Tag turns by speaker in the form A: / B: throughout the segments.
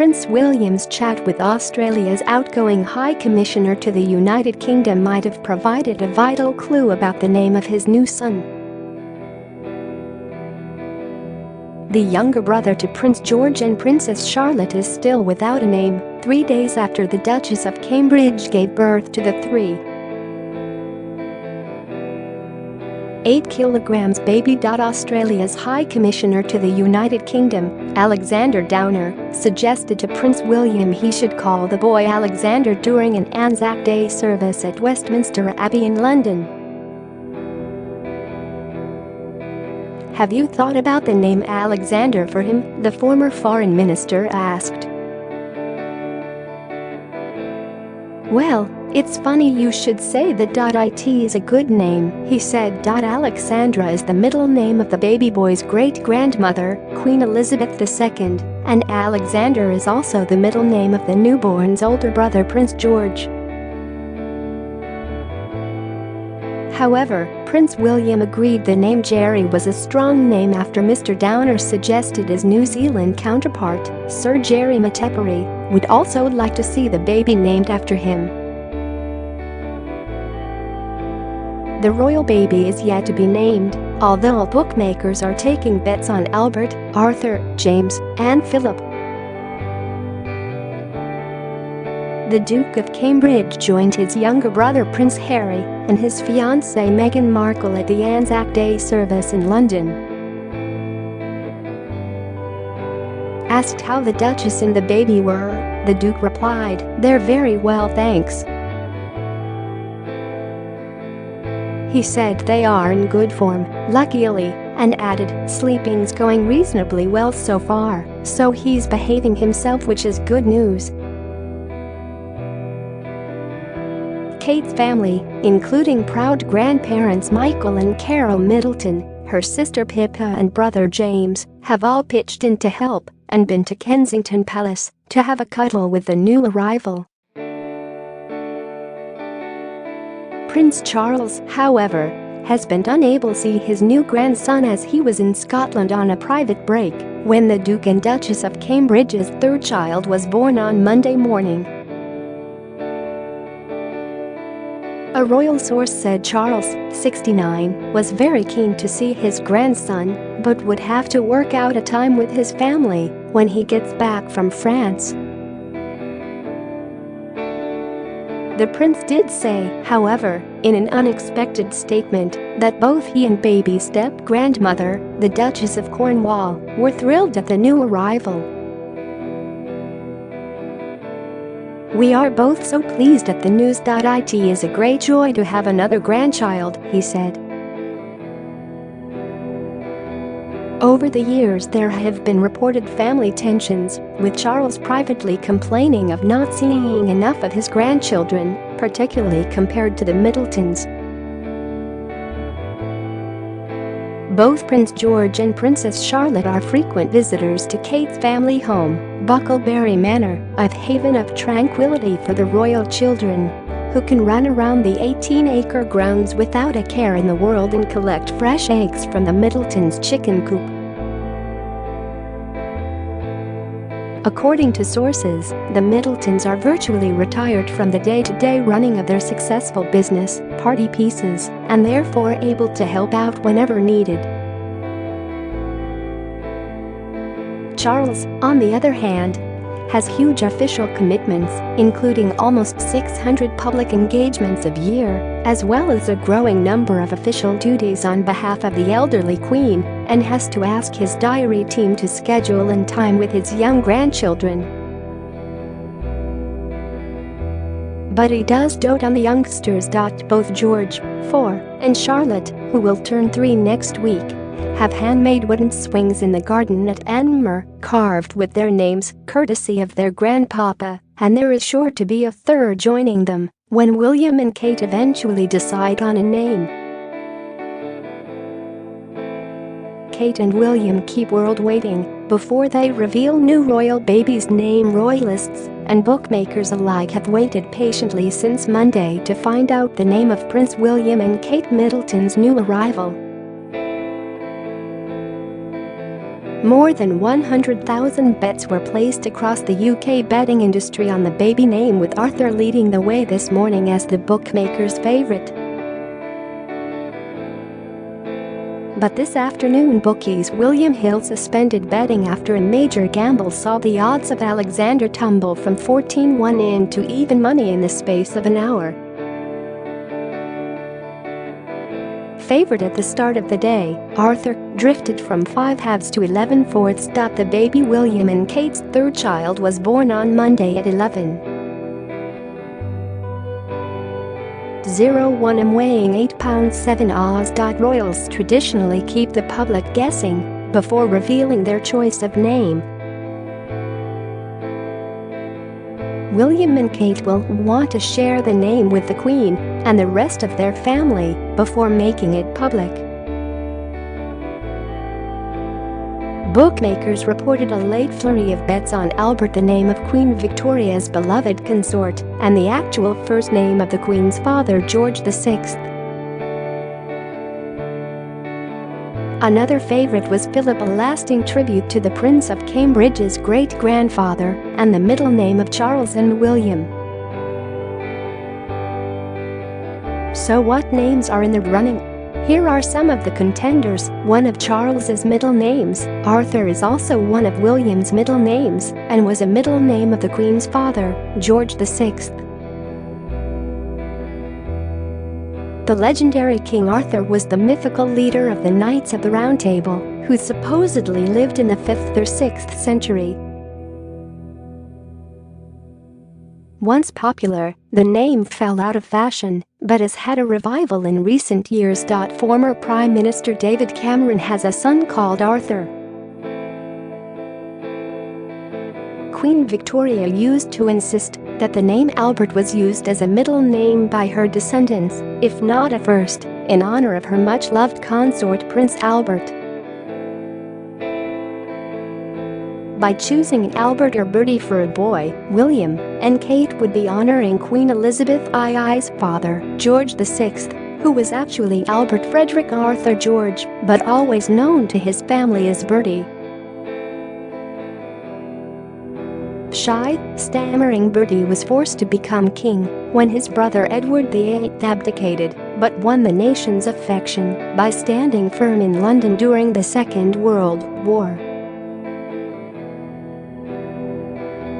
A: Prince William's chat with Australia's outgoing High Commissioner to the United Kingdom might have provided a vital clue about the name of his new son. The younger brother to Prince George and Princess Charlotte is still without a name, 3 days after the Duchess of Cambridge gave birth to the 3.8 kilograms baby.Australia's High Commissioner to the United Kingdom, Alexander Downer, suggested to Prince William he should call the boy Alexander during an Anzac Day service at Westminster Abbey in London. "Have you thought about the name Alexander for him?" the former foreign minister asked. "Well, it's funny you should say that.It is a good name," he said. Alexandra is the middle name of the baby boy's great-grandmother, Queen Elizabeth II, and Alexander is also the middle name of the newborn's older brother Prince George. However, Prince William agreed the name Jerry was a strong name after Mr. Downer suggested his New Zealand counterpart, Sir Jerry Mateparae, would also like to see the baby named after him. The royal baby is yet to be named, although bookmakers are taking bets on Albert, Arthur, James, and Philip. The Duke of Cambridge joined his younger brother Prince Harry and his fiancée Meghan Markle at the Anzac Day service in London. Asked how the Duchess and the baby were, the Duke replied, "They're very well, thanks." He said they are in good form, luckily, and added, "Sleeping's going reasonably well so far, so he's behaving himself, which is good news." Kate's family, including proud grandparents Michael and Carole Middleton, her sister Pippa and brother James, have all pitched in to help and been to Kensington Palace to have a cuddle with the new arrival. Prince Charles, however, has been unable to see his new grandson as he was in Scotland on a private break when the Duke and Duchess of Cambridge's third child was born on Monday morning. A royal source said Charles, 69, was very keen to see his grandson but would have to work out a time with his family when he gets back from France. The prince did say, however, in an unexpected statement, that both he and baby's step-grandmother, the Duchess of Cornwall, were thrilled at the new arrival. "We are both so pleased at the news. It is a great joy to have another grandchild," he said. Over the years there have been reported family tensions, with Charles privately complaining of not seeing enough of his grandchildren, particularly compared to the Middletons. Both Prince George and Princess Charlotte are frequent visitors to Kate's family home, Bucklebury Manor, a haven of tranquility for the royal children, who can run around the 18-acre grounds without a care in the world and collect fresh eggs from the Middletons' chicken coop. According to sources, the Middletons are virtually retired from the day-to-day running of their successful business, Party Pieces, and therefore able to help out whenever needed. Charles, on the other hand, has huge official commitments, including almost 600 public engagements a year, as well as a growing number of official duties on behalf of the elderly Queen, and has to ask his diary team to schedule in time with his young grandchildren. But he does dote on the youngsters. Both George, 4, and Charlotte, who will turn 3 next week, have handmade wooden swings in the garden at Anmer, carved with their names, courtesy of their grandpapa, and there is sure to be a third joining them when William and Kate eventually decide on a name. Kate and William keep world waiting before they reveal new royal baby's name. Royalists and bookmakers alike have waited patiently since Monday to find out the name of Prince William and Kate Middleton's new arrival. More than 100,000 bets were placed across the UK betting industry on the baby name, with Arthur leading the way this morning as the bookmakers' favourite. But this afternoon, bookies William Hill suspended betting after a major gamble saw the odds of Alexandra tumble from 14-1 into even money in the space of an hour. Favoured at the start of the day, Arthur drifted from 5/2 to 11/4. The baby William and Kate's third child was born on Monday at 11:01 am, weighing 8 pounds 7 oz. Royals traditionally keep the public guessing before revealing their choice of name. William and Kate will want to share the name with the Queen and the rest of their family before making it public. Bookmakers reported a late flurry of bets on Albert, the name of Queen Victoria's beloved consort, and the actual first name of the Queen's father, George.VI. Another favourite was Philip, a lasting tribute to the Prince of Cambridge's great-grandfather, and the middle name of Charles and William. So what names are in the running? Here are some of the contenders. One of Charles's middle names, Arthur, is also one of William's middle names and was a middle name of the Queen's father, George.VI. The legendary King Arthur was the mythical leader of the Knights of the Round Table, who supposedly lived in the 5th or 6th century. Once popular, the name fell out of fashion, but has had a revival in recent years. Former Prime Minister David Cameron has a son called Arthur. Queen Victoria used to insist that the name Albert was used as a middle name by her descendants, if not a first, in honor of her much-loved consort Prince Albert. By choosing Albert or Bertie for a boy, William and Kate would be honoring Queen Elizabeth II's father, George.VI, who was actually Albert Frederick Arthur George, but always known to his family as Bertie. Shy, stammering Bertie was forced to become king when his brother Edward.The abdicated, but won the nation's affection by standing firm in London during the Second World War.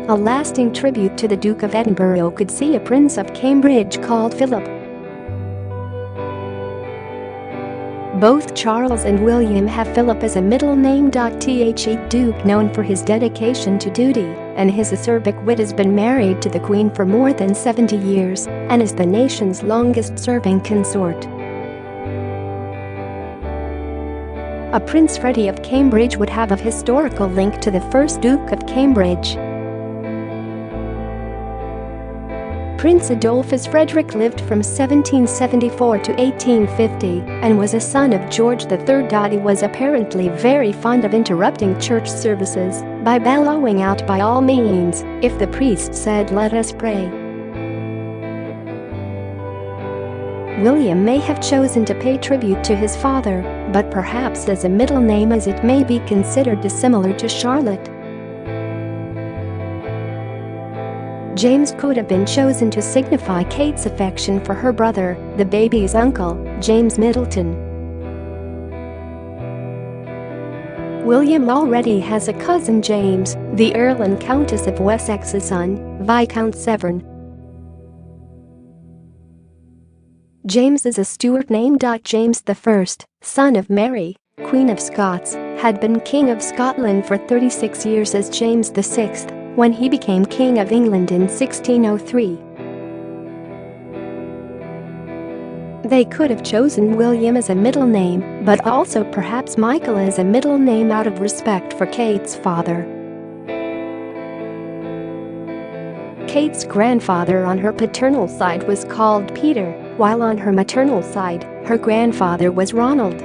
A: A lasting tribute to the Duke of Edinburgh could see a Prince of Cambridge called Philip. Both Charles and William have Philip as a middle name. The Duke, known for his dedication to duty and his acerbic wit, has been married to the Queen for more than 70 years and is the nation's longest-serving consort. A Prince Freddie of Cambridge would have a historical link to the first Duke of Cambridge. Prince Adolphus Frederick lived from 1774 to 1850 and was a son of George.III. He was apparently very fond of interrupting church services by bellowing out, "By all means," if the priest said, "Let us pray." William may have chosen to pay tribute to his father, but perhaps as a middle name, as it may be considered dissimilar to Charlotte. James could have been chosen to signify Kate's affection for her brother, the baby's uncle, James Middleton. William already has a cousin, James, the Earl and Countess of Wessex's son, Viscount Severn. James is a Stuart name. James I, son of Mary, Queen of Scots, had been King of Scotland for 36 years as James VI when he became King of England in 1603. They could have chosen William as a middle name, but also perhaps Michael as a middle name out of respect for Kate's father. Kate's grandfather on her paternal side was called Peter, while on her maternal side, her grandfather was Ronald.